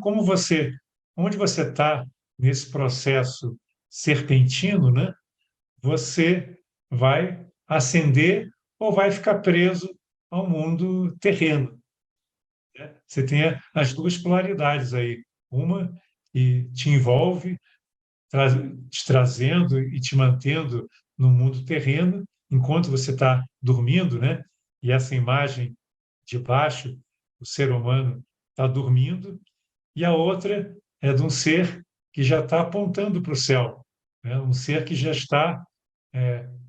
onde você está nesse processo serpentino, né? Você vai ascender ou vai ficar preso ao mundo terreno, né? Você tem as duas polaridades aí. Uma que te envolve, te trazendo e te mantendo no mundo terreno, enquanto você está dormindo, né? E essa imagem de baixo, o ser humano está dormindo, e a outra é de um ser que já está apontando para o céu, né? Um ser que já está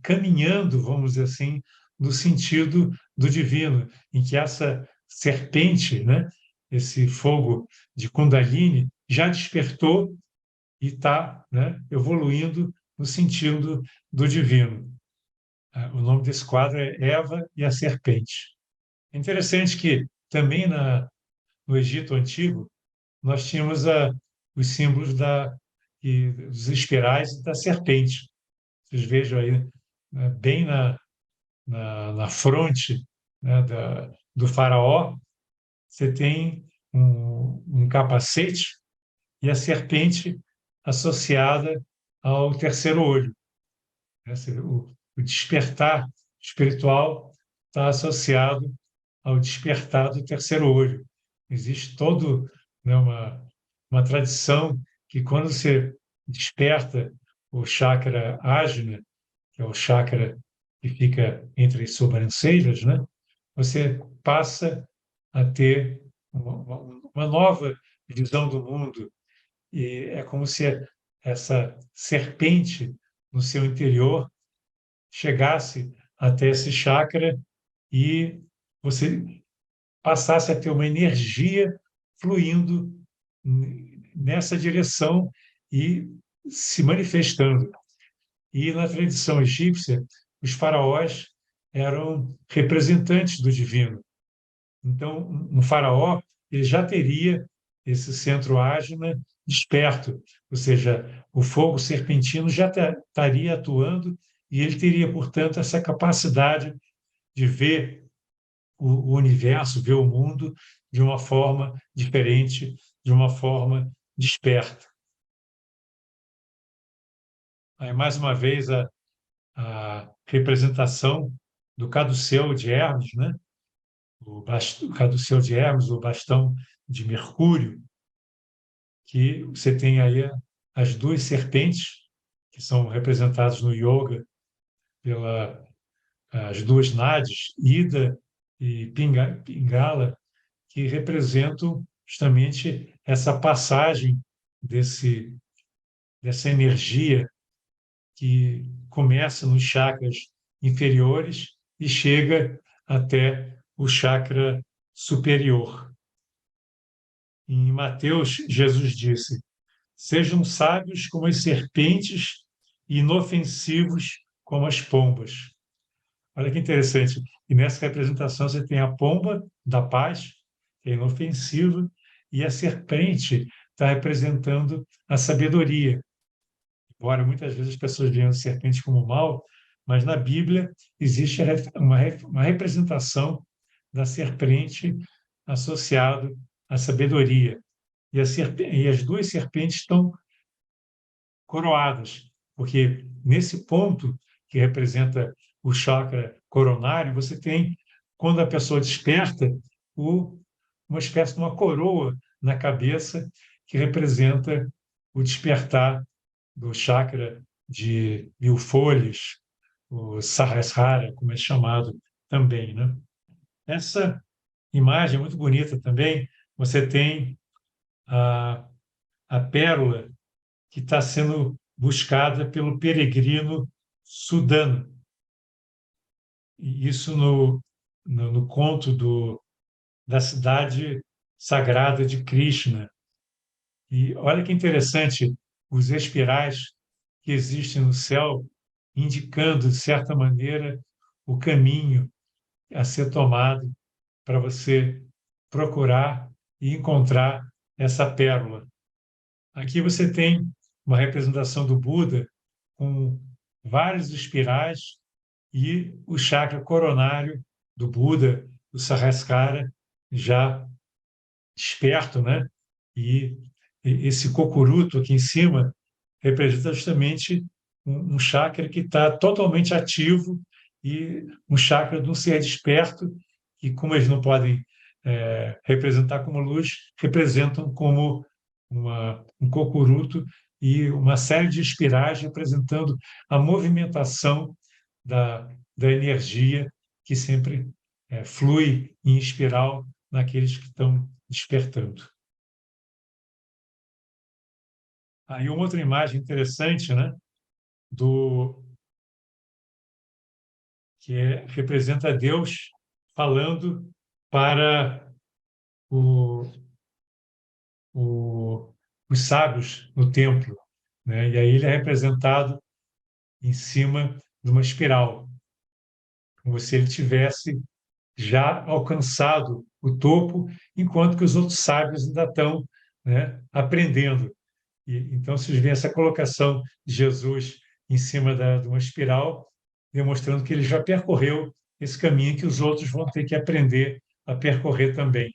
caminhando, vamos dizer assim, no sentido do divino, em que essa serpente, né, esse fogo de Kundalini, já despertou e está, né, evoluindo no sentido do divino. O nome desse quadro é Eva e a Serpente. É interessante que também no Egito Antigo nós tínhamos os símbolos dos espirais e da serpente. Vocês vejam aí, né, bem na fronte, né, do faraó, você tem um capacete e a serpente associada ao terceiro olho, né? O despertar espiritual está associado ao despertar do terceiro olho. Existe todo, né, uma tradição que quando você desperta o chakra Ajna, que é o chakra que fica entre as sobrancelhas, né, você passa a ter uma nova visão do mundo. E é como se essa serpente no seu interior chegasse até esse chakra e você passasse a ter uma energia fluindo nessa direção e se manifestando. E na tradição egípcia, os faraós eram representantes do divino. Então, um faraó ele já teria esse centro ágina desperto, ou seja, o fogo serpentino já estaria atuando e ele teria, portanto, essa capacidade de ver o universo, ver o mundo de uma forma diferente, de uma forma desperta. Aí, mais uma vez, a representação do caduceu de Hermes, né? O caduceu de Hermes, o bastão de Mercúrio, que você tem aí as duas serpentes, que são representadas no yoga pela as duas nadis, Ida e Pingala, que representam justamente essa passagem dessa energia que começa nos chakras inferiores e chega até o chakra superior. Em Mateus, Jesus disse: sejam sábios como as serpentes e inofensivos como as pombas. Olha que interessante. E nessa representação você tem a pomba da paz, que é inofensiva, e a serpente está representando a sabedoria. Embora muitas vezes as pessoas vejam a serpente como mal, mas na Bíblia existe uma representação da serpente associado à sabedoria. E as duas serpentes estão coroadas, porque nesse ponto que representa o chakra coronário, você tem, quando a pessoa desperta, uma espécie de uma coroa na cabeça que representa o despertar do chakra de mil folhas, o Sahasrara, como é chamado também, né? Essa imagem é muito bonita também. Você tem a, a pérola que está sendo buscada pelo peregrino Sudano. E isso no conto da cidade sagrada de Krishna. E olha que interessante, os espirais que existem no céu, indicando, de certa maneira, o caminho a ser tomado para você procurar e encontrar essa pérola. Aqui você tem uma representação do Buda com vários espirais e o chakra coronário do Buda, o Sahasrara, já desperto, né? E esse cocuruto aqui em cima representa justamente um chakra que está totalmente ativo e um chakra de um ser desperto, que, como eles não podem representar como luz, representam como um cocuruto e uma série de espirais representando a movimentação da energia que sempre flui em espiral naqueles que estão despertando. Aí uma outra imagem interessante, né, que representa Deus falando para o, os sábios no templo, né? E aí ele é representado em cima de uma espiral, como se ele tivesse já alcançado o topo, enquanto que os outros sábios ainda estão, né, aprendendo. Então, vocês veem essa colocação de Jesus em cima de uma espiral, demonstrando que ele já percorreu esse caminho que os outros vão ter que aprender a percorrer também.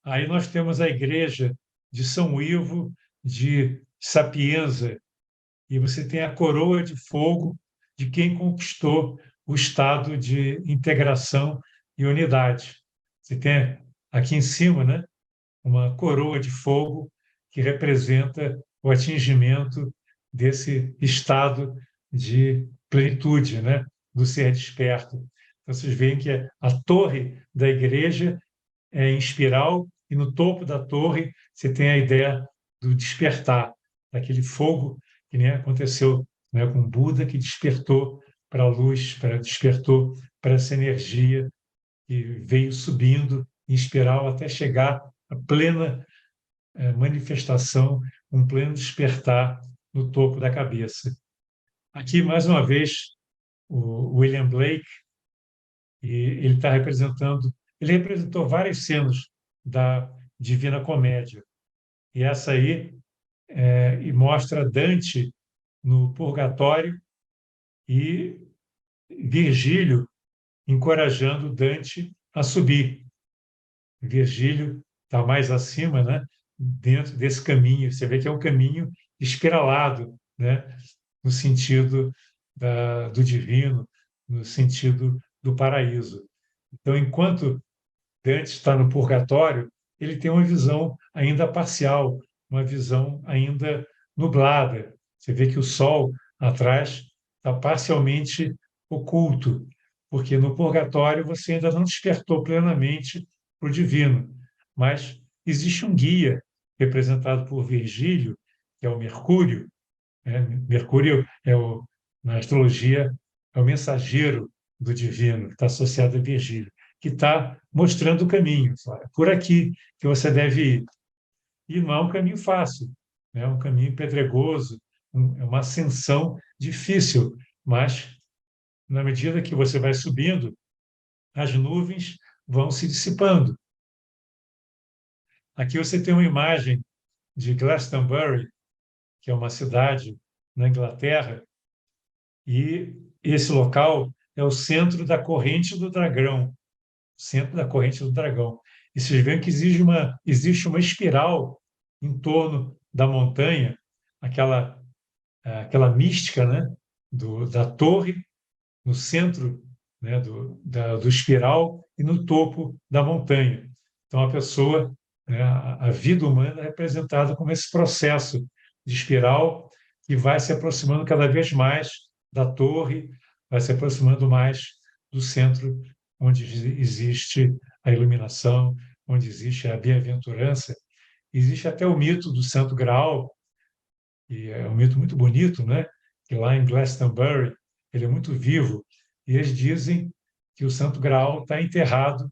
Aí nós temos a igreja de São Ivo de Sapienza, e você tem a coroa de fogo de quem conquistou o estado de integração e unidade. Você tem aqui em cima, né, uma coroa de fogo que representa o atingimento desse estado de plenitude, né, do ser desperto. Então, vocês veem que a torre da igreja é em espiral e no topo da torre você tem a ideia do despertar, daquele fogo que nem aconteceu, né, com Buda, que despertou para a luz, despertou para essa energia que veio subindo em espiral até chegar à plena manifestação, um pleno despertar no topo da cabeça. Aqui, mais uma vez, o William Blake, e ele está representando, ele representou várias cenas da Divina Comédia, e essa aí e mostra Dante no Purgatório e Virgílio encorajando Dante a subir. Virgílio está mais acima, né, dentro desse caminho. Você vê que é um caminho espiralado, né, no sentido do divino, no sentido do paraíso. Então, enquanto Dante está no purgatório, ele tem uma visão ainda parcial, uma visão ainda nublada. Você vê que o sol atrás está parcialmente oculto, porque no purgatório você ainda não despertou plenamente para o divino. Mas existe um guia representado por Virgílio, que é o Mercúrio. Né? Mercúrio na astrologia é o mensageiro do divino, que está associado a Virgílio, que está mostrando o caminho. É por aqui que você deve ir. E não é um caminho fácil, né? É um caminho pedregoso, é uma ascensão difícil, mas na medida que você vai subindo, as nuvens vão se dissipando. Aqui você tem uma imagem de Glastonbury, que é uma cidade na Inglaterra, e esse local é o centro da corrente do dragão, centro da corrente do dragão. E vocês veem que existe uma espiral em torno da montanha, aquela mística, né, da torre, no centro, né, do espiral e no topo da montanha. Então, a pessoa, né, a vida humana é representada como esse processo de espiral que vai se aproximando cada vez mais da torre, vai se aproximando mais do centro onde existe a iluminação, onde existe a bem-aventurança. Existe até o mito do Santo Graal, e é um mito muito bonito, né? Que lá em Glastonbury ele é muito vivo, e eles dizem que o Santo Graal está enterrado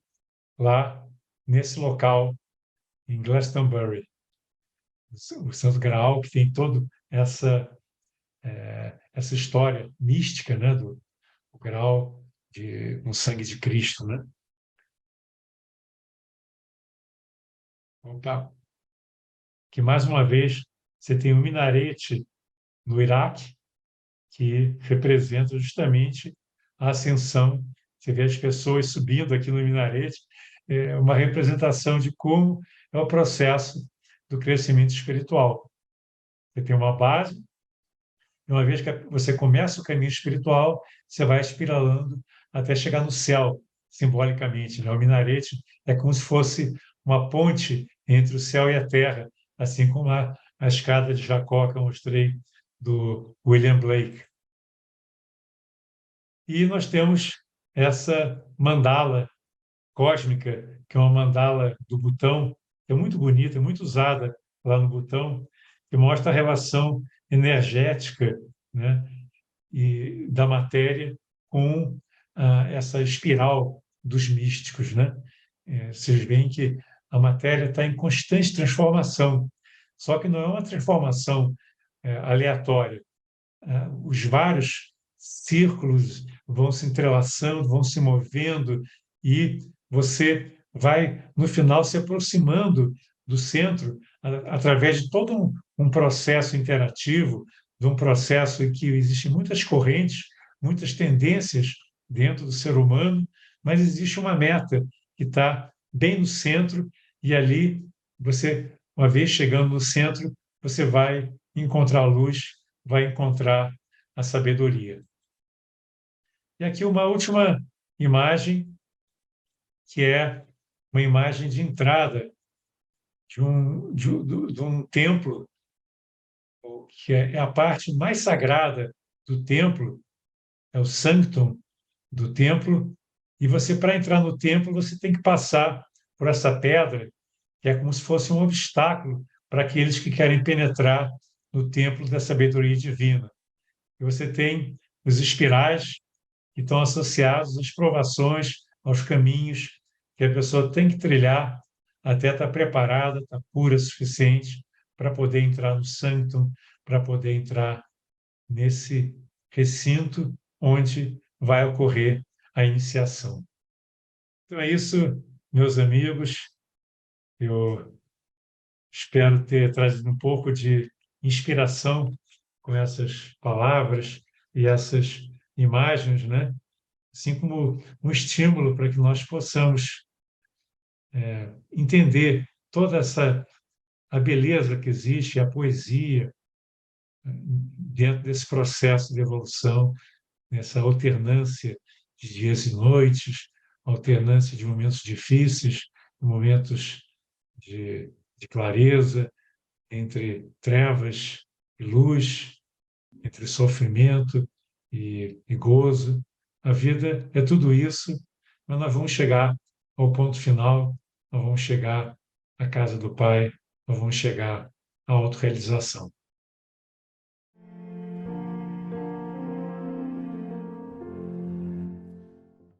lá nesse local, em Glastonbury. O Santo Graal, que tem toda essa história mística, né? Do Graal no sangue de Cristo, né? Opa, que mais uma vez você tem um minarete no Iraque que representa justamente a ascensão. Você vê as pessoas subindo aqui no minarete, é uma representação de como é o processo do crescimento espiritual. Você tem uma base, e uma vez que você começa o caminho espiritual, você vai espiralando até chegar no céu, simbolicamente, né? O minarete é como se fosse uma ponte entre o céu e a terra, assim como a escada de Jacó que eu mostrei do William Blake. E nós temos essa mandala cósmica, que é uma mandala do Butão, que é muito bonita, é muito usada lá no Butão, que mostra a relação energética, né, e da matéria com essa espiral dos místicos, né? Vocês veem que a matéria está em constante transformação, só que não é uma transformação aleatória. Os vários círculos vão se entrelaçando, vão se movendo e você vai, no final, se aproximando do centro através de todo um processo interativo, de um processo em que existem muitas correntes, muitas tendências dentro do ser humano, mas existe uma meta que está bem no centro e ali você, uma vez chegando no centro, você vai encontrar a luz, vai encontrar a sabedoria. E aqui uma última imagem, que é uma imagem de entrada de um templo, que é a parte mais sagrada do templo, é o sanctum do templo, e você, para entrar no templo, você tem que passar por essa pedra, que é como se fosse um obstáculo para aqueles que querem penetrar no templo da sabedoria divina. E você tem os espirais que estão associados às provações, aos caminhos que a pessoa tem que trilhar até estar preparada, estar pura o suficiente para poder entrar no sanctum, para poder entrar nesse recinto onde vai ocorrer a iniciação. Então é isso, meus amigos. Eu espero ter trazido um pouco de inspiração com essas palavras e essas imagens, né? Assim como um estímulo para que nós possamos entender toda essa a beleza que existe, a poesia dentro desse processo de evolução, nessa alternância de dias e noites, alternância de momentos difíceis, momentos de clareza, entre trevas e luz, entre sofrimento e gozo. A vida é tudo isso, mas nós vamos chegar ao ponto final, nós vamos chegar à casa do Pai, nós vamos chegar à autorrealização.